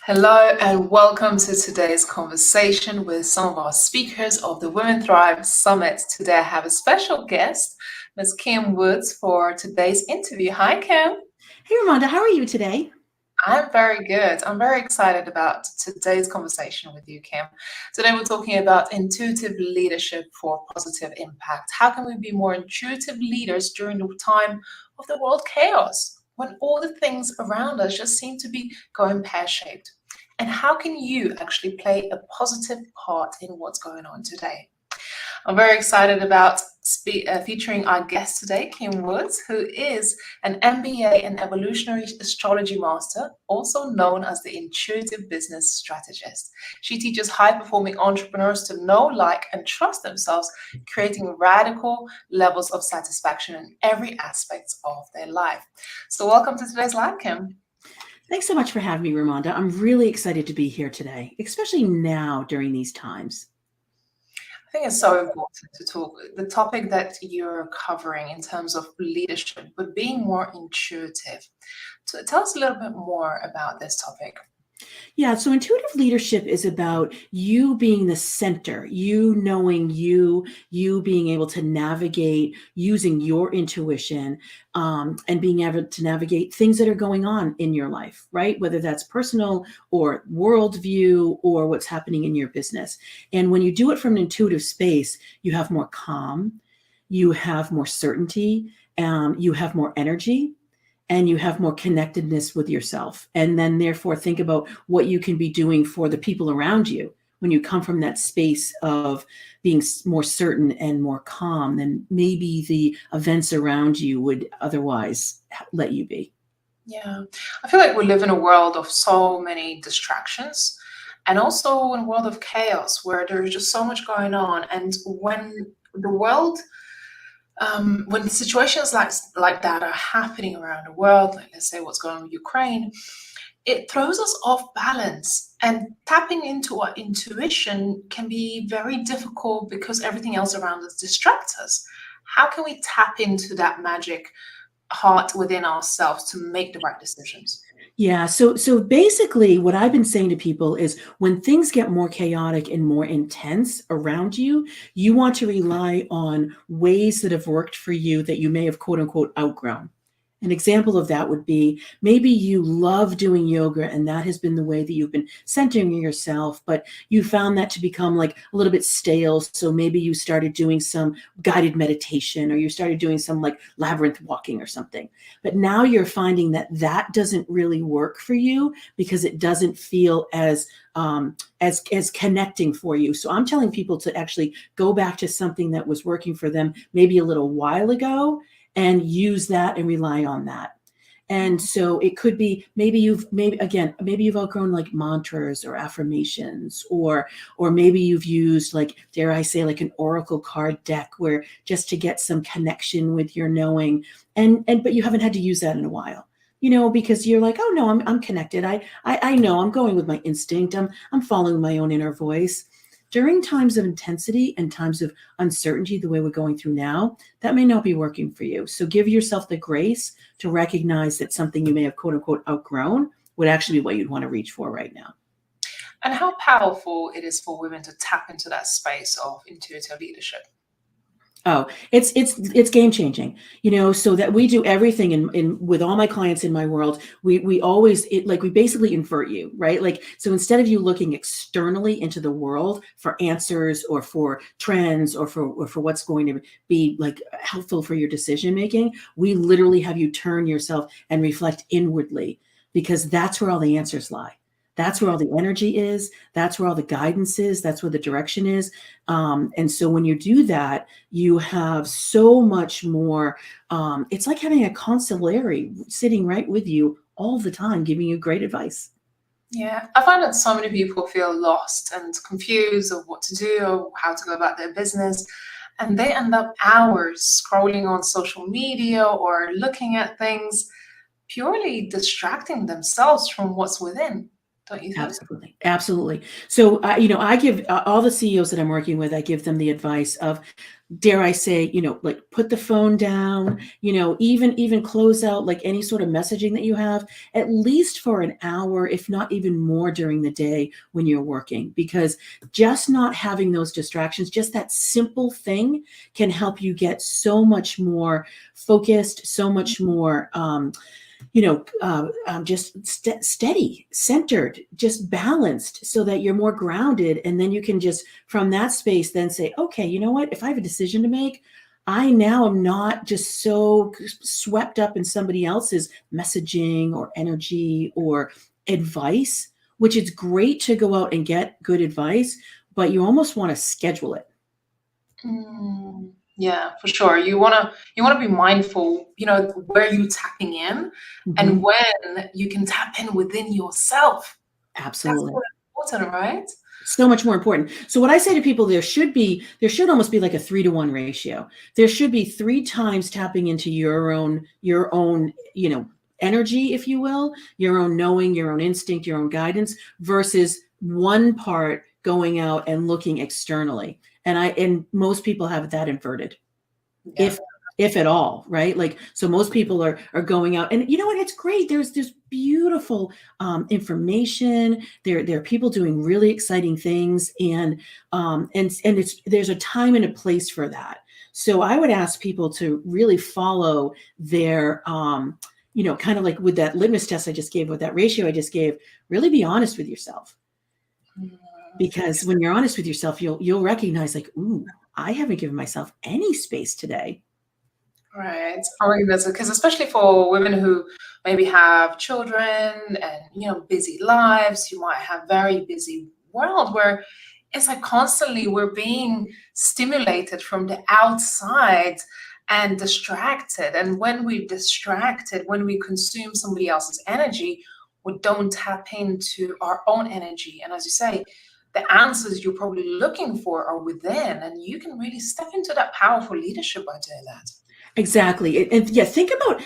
Hello and welcome to today's conversation with some of our speakers of the Women Thrive Summit. Today I have a special guest, Ms. Kim Woods, for today's interview. Hi, Kim. Hey, Ramonda, how are you today? I'm very good. I'm very excited about today's conversation with you, Kim. Today we're talking about intuitive leadership for positive impact. How can we be more intuitive leaders during the time of the world chaos, when all the things around us just seem to be going pear-shaped? And how can you actually play a positive part in what's going on today? I'm very excited about featuring our guest today, Kim Woods, who is an MBA and evolutionary astrology master, also known as the intuitive business strategist. She teaches high-performing entrepreneurs to know, like, and trust themselves, creating radical levels of satisfaction in every aspect of their life. So welcome to today's live, Kim. Thanks so much for having me, Ramonda. I'm really excited to be here today, especially now during these times. I think it's so important to talk the topic that you're covering in terms of leadership, but being more intuitive. So tell us a little bit more about this topic. Yeah, so intuitive leadership is about you being the center, you knowing you being able to navigate using your intuition, and being able to navigate things that are going on in your life, right? Whether that's personal or worldview or what's happening in your business. And when you do it from an intuitive space, you have more calm, you have more certainty, you have more energy, and you have more connectedness with yourself. And then therefore think about what you can be doing for the people around you when you come from that space of being more certain and more calm than maybe the events around you would otherwise let you be. Yeah, I feel like we live in a world of so many distractions and also in a world of chaos where there's just so much going on. And the world when situations like that are happening around the world, like let's say what's going on with Ukraine, it throws us off balance. And tapping into our intuition can be very difficult because everything else around us distracts us. How can we tap into that magic heart within ourselves to make the right decisions? Yeah, so basically what I've been saying to people is when things get more chaotic and more intense around you, you want to rely on ways that have worked for you that you may have quote unquote outgrown. An example of that would be maybe you love doing yoga and that has been the way that you've been centering yourself, but you found that to become like a little bit stale. So maybe you started doing some guided meditation or you started doing some like labyrinth walking or something. But now you're finding that that doesn't really work for you because it doesn't feel as connecting for you. So I'm telling people to actually go back to something that was working for them maybe a little while ago and use that and rely on that. And so it could be maybe you've outgrown like mantras or affirmations, or maybe you've used, like, dare I say, like an oracle card deck where just to get some connection with your knowing, and but you haven't had to use that in a while. Because you're like, oh no, I'm connected. I know I'm going with my instinct. I'm following my own inner voice. During times of intensity and times of uncertainty, the way we're going through now, that may not be working for you. So give yourself the grace to recognize that something you may have quote unquote outgrown would actually be what you'd want to reach for right now. And how powerful it is for women to tap into that space of intuitive leadership. Oh, it's game changing, so that we do everything in with all my clients in my world. We always we basically invert you, right? Like, so instead of you looking externally into the world for answers or for trends or for what's going to be like helpful for your decision making, we literally have you turn yourself and reflect inwardly, because that's where all the answers lie. That's where all the energy is. That's where all the guidance is. That's where the direction is. And so when you do that, you have so much more. It's like having a consigliere sitting right with you all the time, giving you great advice. Yeah, I find that so many people feel lost and confused of what to do or how to go about their business. And they end up hours scrolling on social media or looking at things, purely distracting themselves from what's within. don't you think? Absolutely. Absolutely. So, I give all the CEOs that I'm working with, I give them the advice of, dare I say, like put the phone down, even close out like any sort of messaging that you have at least for an hour, if not even more during the day when you're working, because just not having those distractions, just that simple thing can help you get so much more focused, so much more, just steady, centered, just balanced so that you're more grounded. And then you can just, from that space, then say, okay, you know what? If I have a decision to make, I now am not just so swept up in somebody else's messaging or energy or advice, which is great to go out and get good advice, but you almost want to schedule it. Yeah, for sure. You wanna be mindful, where you tapping in and Mhm. when you can tap in within yourself. That's Absolutely. so important, right? So much more important. So what I say to people, there should almost be like a 3-to-1 ratio. There should be 3 times tapping into your own, energy, if you will, your own knowing, your own instinct, your own guidance, versus one part going out and looking externally. And most people have that inverted, Yeah. if if at all, right? Like, so most people are going out, and you know what, it's great. There's beautiful information there are people doing really exciting things, and it's there's a time and a place for that. So I would ask people to really follow their kind of like with that litmus test I just gave, with that ratio I just gave, really be honest with yourself, Mm, because when you're honest with yourself, you'll recognize, like, ooh, I haven't given myself any space today. right. I think that's because especially for women who maybe have children and busy lives, you might have very busy world where it's like constantly we're being stimulated from the outside and distracted. And when we're distracted, when we consume somebody else's energy, we don't tap into our own energy. And as you say, the answers you're probably looking for are within, and you can really step into that powerful leadership by doing that. Exactly. And yeah, think about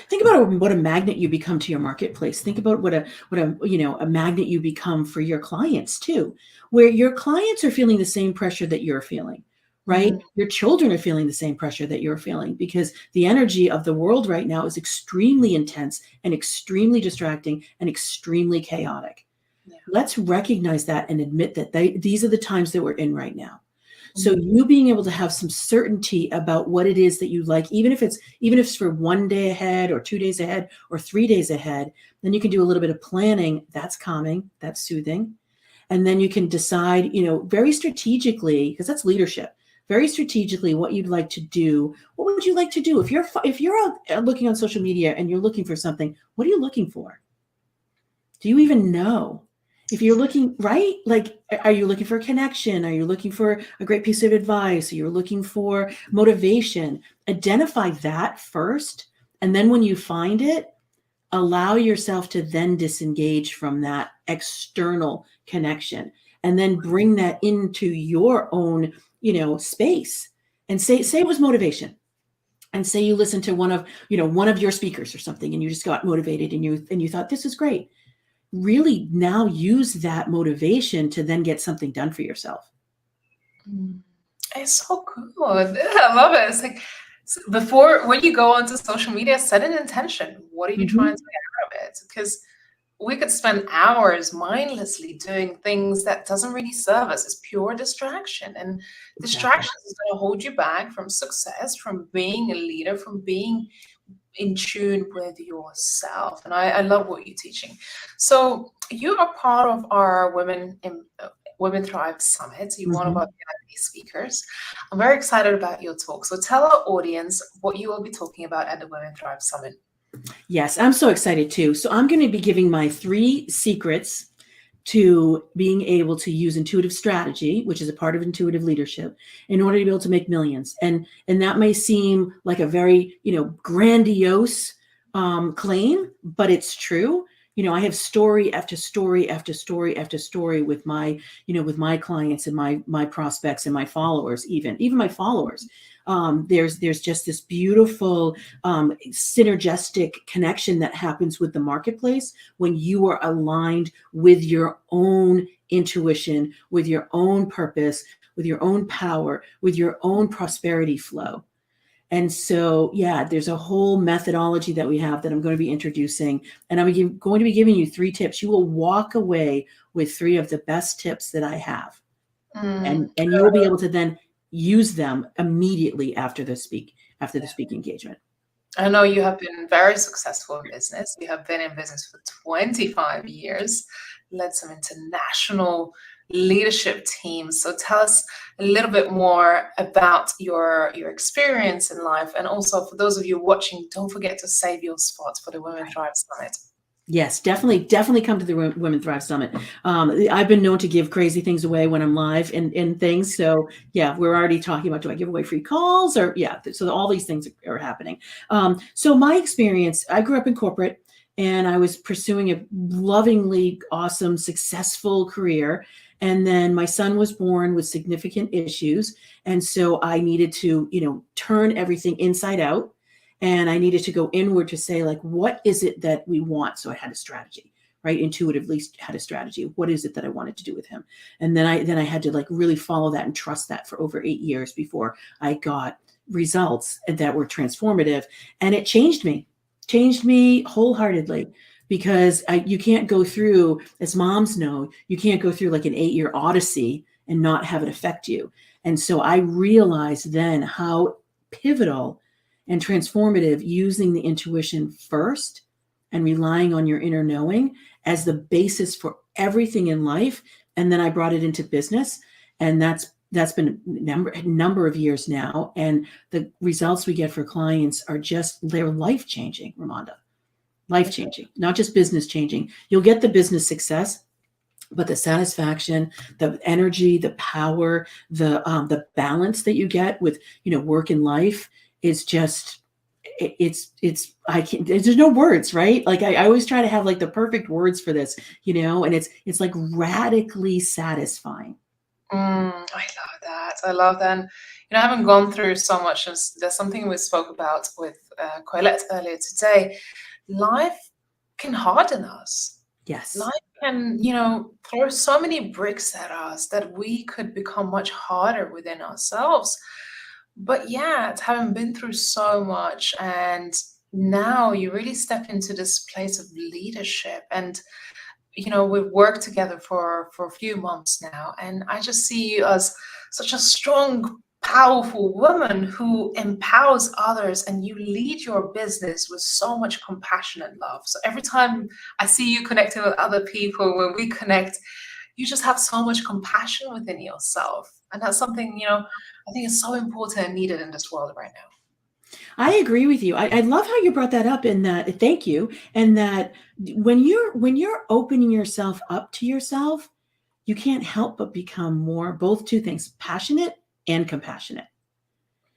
what a magnet you become to your marketplace. Think about what a magnet you become for your clients too, where your clients are feeling the same pressure that you're feeling, right? Mm, Your children are feeling the same pressure that you're feeling, because the energy of the world right now is extremely intense and extremely distracting and extremely chaotic. yeah. Let's recognize that and admit that these are the times that we're in right now. So Mm, you being able to have some certainty about what it is that you like, even if it's for one day ahead or 2 days ahead or 3 days ahead, then you can do a little bit of planning. That's calming, that's soothing. And then you can decide, very strategically, because that's leadership, very strategically what you'd like to do. What would you like to do? If you're out looking on social media and you're looking for something, what are you looking for? Do you even know? If you're looking, right? Like, are you looking for a connection? Are you looking for a great piece of advice? Are you looking for motivation? Identify that first. And then when you find it, allow yourself to then disengage from that external connection, and then bring that into your own, space, and say it was motivation. And say you listened to one of your speakers or something, and you just got motivated, and you thought, this is great. Really now use that motivation to then get something done for yourself. mm. It's so good. I love it. It's like before when you go onto social media, set an intention. What are you trying to Mhm. get out of it? Because we could spend hours mindlessly doing things that doesn't really serve us. It's pure distraction, and Exactly. distractions is going to hold you back from success, from being a leader, from being in tune with yourself. And I love what you're teaching. So you are part of our Women Thrive Summit. You're one of our Mhm. VIP speakers. I'm very excited about your talk. So tell our audience what you will be talking about at the Women Thrive Summit. Yes, I'm so excited too. So I'm going to be giving my 3 secrets to being able to use intuitive strategy, which is a part of intuitive leadership, in order to be able to make millions. And that may seem like a very, grandiose claim, but it's true. I have story after story after story after story with my, with my clients and my prospects and my followers, even my followers. There's just this beautiful synergistic connection that happens with the marketplace when you are aligned with your own intuition, with your own purpose, with your own power, with your own prosperity flow. And so, yeah, there's a whole methodology that we have that I'm going to be introducing. And I'm going to be giving you 3 tips. You will walk away with 3 of the best tips that I have. Mm. And you will be able to then use them immediately after the speak engagement. I know you have been very successful in business. You have been in business for 25 years, led some international leadership teams. So tell us a little bit more about your experience in life. And also for those of you watching, don't forget to save your spot for the Women Thrive Summit. Yes, definitely come to the Women Thrive Summit. I've been known to give crazy things away when I'm live and things. So yeah, we're already talking about, do I give away free calls or yeah. So all these things are happening. So my experience, I grew up in corporate and I was pursuing a lovingly awesome, successful career. And then my son was born with significant issues. And so I needed to, turn everything inside out. And I needed to go inward to say, like, what is it that we want? So I had a strategy, right? Intuitively had a strategy. What is it that I wanted to do with him? And then I had to like really follow that and trust that for over 8 years before I got results that were transformative. And it changed me wholeheartedly, because you can't go through, as moms know, you can't go through like an 8-year odyssey and not have it affect you. And so I realized then how pivotal and transformative using the intuition first and relying on your inner knowing as the basis for everything in life. And then I brought it into business, and that's been a number of years now. And the results we get for clients are they're life-changing, Ramonda. Life-changing, not just business changing. You'll get the business success, but the satisfaction, the energy, the power, the balance that you get with, work and life is just, I can't, there's no words, right? Like I always try to have like the perfect words for this, and it's like radically satisfying. I love that. I love that. And, I haven't gone through so much. There's something we spoke about with Colette earlier today. Life can harden us. Yes. Life can, throw so many bricks at us that we could become much harder within ourselves. But yet, having been through so much, and now you really step into this place of leadership. And, we've worked together for a few months now, and I just see you as such a strong, powerful woman who empowers others, and you lead your business with so much compassion and love. So every time I see you connecting with other people, when we connect, you just have so much compassion within yourself. And that's something, I think is so important and needed in this world right now. I agree with you. I love how you brought that up, in that, thank you. And that when you're opening yourself up to yourself, you can't help but become more, both two things, passionate and compassionate.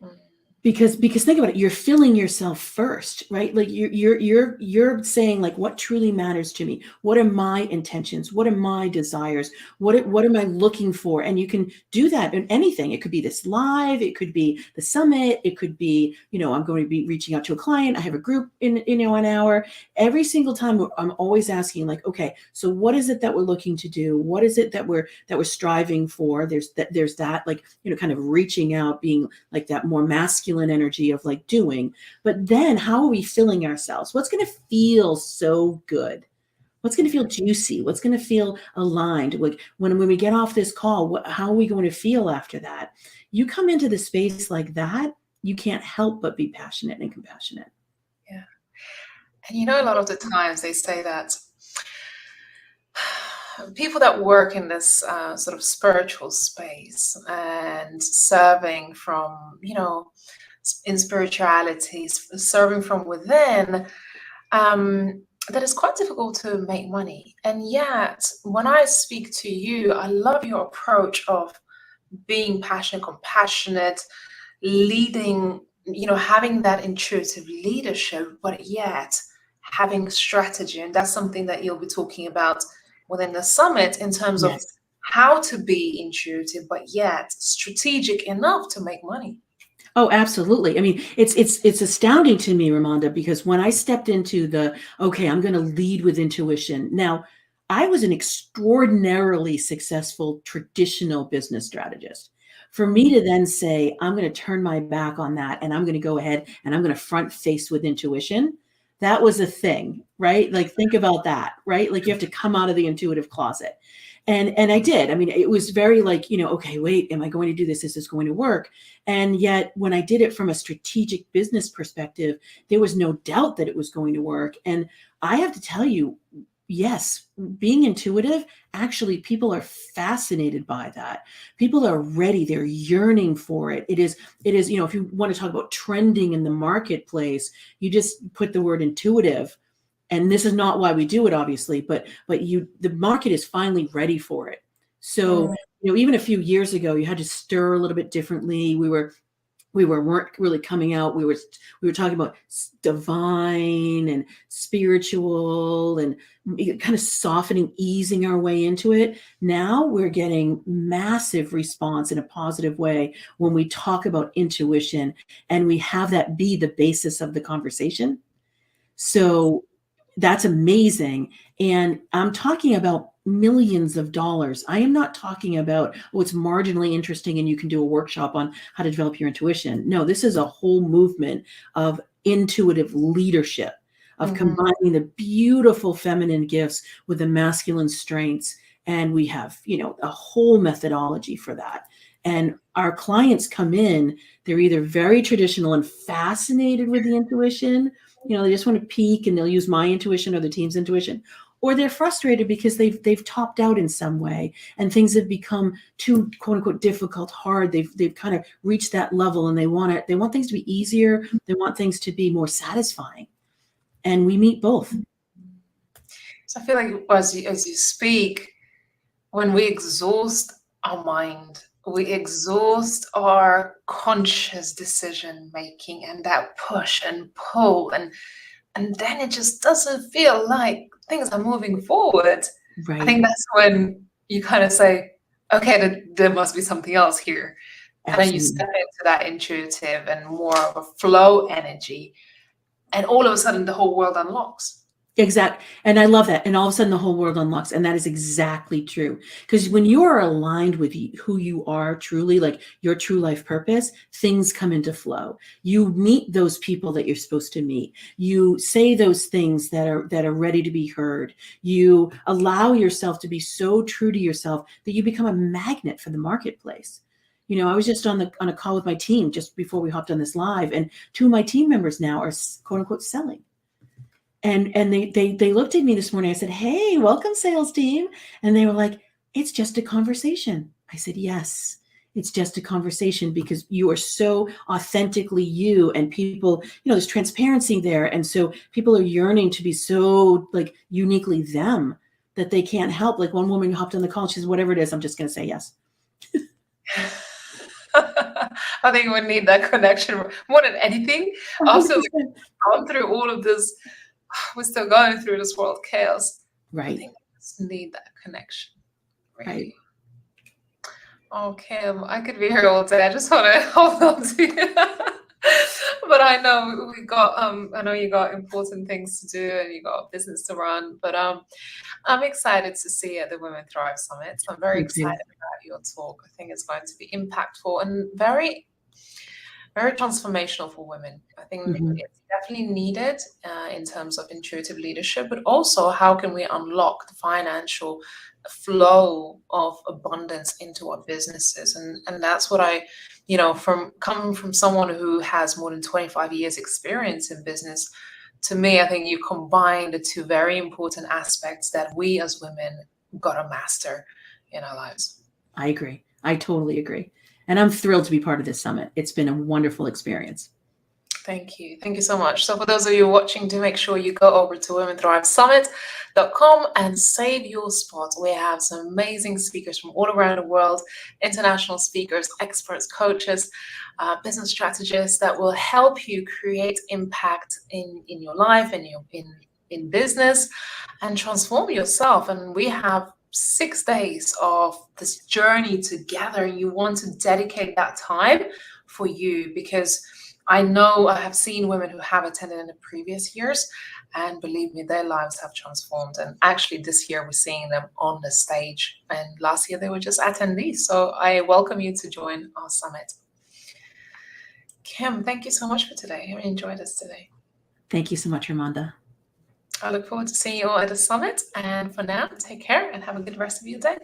Mm. Because think about it, you're filling yourself first, right? Like you're saying, like, what truly matters to me? What are my intentions? What are my desires? What am I looking for? And you can do that in anything. It could be this live, it could be the summit, it could be, I'm going to be reaching out to a client. I have a group in an hour. Every single time I'm always asking, like, okay, so what is it that we're looking to do? What is it that we're striving for? There's that, like, kind of reaching out, being like that more masculine energy of like doing. But then how are we filling ourselves? What's going to feel so good? What's going to feel juicy? What's going to feel aligned? Like when we get off this call, how are we going to feel after that? You come into the space like that, you can't help but be passionate and compassionate. Yeah. And a lot of the times they say that people that work in this sort of spiritual space and serving from, in spirituality, serving from within, that is quite difficult to make money. And yet, when I speak to you, I love your approach of being passionate, compassionate, leading, having that intuitive leadership, but yet having strategy, and that's something that you'll be talking about within the summit in terms of Yes. how to be intuitive, but yet strategic enough to make money. Oh, absolutely. I mean, it's astounding to me, Ramonda, because when I stepped into the, okay, I'm going to lead with intuition. Now, I was an extraordinarily successful traditional business strategist. For me to then say, I'm going to turn my back on that and I'm going to go ahead and I'm going to front face with intuition, that was a thing, right? Like, think about that, right? Like, you have to come out of the intuitive closet. And I did. I mean, it was very like, okay, wait, am I going to do this? Is this going to work? And yet, when I did it from a strategic business perspective, there was no doubt that it was going to work. And I have to tell you, yes, being intuitive, actually, people are fascinated by that. People are ready. They're yearning for it. It is, if you want to talk about trending in the marketplace, you just put the word intuitive. And this is not why we do it, obviously, but the market is finally ready for it. So, Mm. even a few years ago, you had to stir a little bit differently. Weren't really coming out. We were talking about divine and spiritual and kind of softening, easing our way into it. Now we're getting massive response in a positive way when we talk about intuition and we have that be the basis of the conversation. So that's amazing. And I'm talking about millions of dollars. I am not talking about, it's marginally interesting and you can do a workshop on how to develop your intuition. No, this is a whole movement of intuitive leadership, of combining the beautiful feminine gifts with the masculine strengths. And we have, a whole methodology for that. And our clients come in, they're either very traditional and fascinated with the intuition, they just want to peek and they'll use my intuition or the team's intuition, or they're frustrated because they've topped out in some way and things have become too, quote unquote, difficult, hard. They've kind of reached that level and they want things to be easier. They want things to be more satisfying. And we meet both. So I feel like as you speak, when we exhaust our mind, we exhaust our conscious decision making and that push and pull, and then it just doesn't feel like things are moving forward. I Right. think that's when you kind of say, okay, there must be something else here. And then you Absolutely. step into that intuitive and more of a flow energy, and all of a sudden the whole world unlocks. Exactly. And I love that. And all of a sudden the whole world unlocks. And that is exactly true. Because when you are aligned with who you are truly, like your true life purpose, things come into flow. You meet those people that you're supposed to meet. You say those things that are ready to be heard. You allow yourself to be so true to yourself that you become a magnet for the marketplace. I was just on a call with my team just before we hopped on this live, and two of my team members now are quote unquote selling. And they looked at me this morning. I said, "Hey, welcome, sales team." And they were like, "It's just a conversation." I said, "Yes, it's just a conversation because you are so authentically you, and people, there's transparency there. And so people are yearning to be so like uniquely them that they can't help. Like one woman hopped on the call. She says, "Whatever it is, I'm just going to say yes." I think we need that connection more than anything. Also, like, 100%. gone through all of this, we're still going through this world chaos. I Right. think we just need that connection, Right. really. Oh, Kim, I could be here all day. I just want to hold on to you. But I know I know you got important things to do and you got a business to run. But I'm excited to see you at the Women Thrive Summit. I'm very Me too. excited about your talk. I think it's going to be impactful and very, very transformational for women. I think Mhm. it's definitely needed in terms of intuitive leadership, but also how can we unlock the financial flow of abundance into our businesses? And that's what from coming from someone who has more than 25 years experience in business, to me, I think you combine the two very important aspects that we as women gotta master in our lives. I agree. I totally agree. And I'm thrilled to be part of this summit. It's been a wonderful experience. Thank you. Thank you so much. So for those of you watching, do make sure you go over to womenthrivesummit.com and save your spot. We have some amazing speakers from all around the world, international speakers, experts, coaches, business strategists that will help you create impact in your life and in business and transform yourself. And we have 6 days of this journey together. You want to dedicate that time for you, because I know I have seen women who have attended in the previous years, and believe me, their lives have transformed. And actually this year we're seeing them on the stage, and last year they were just attendees. So I welcome you to join our summit. Kim, thank you so much for today. I enjoyed this today. Thank you so much, Ramonda. I look forward to seeing you all at the summit. And for now, take care and have a good rest of your day.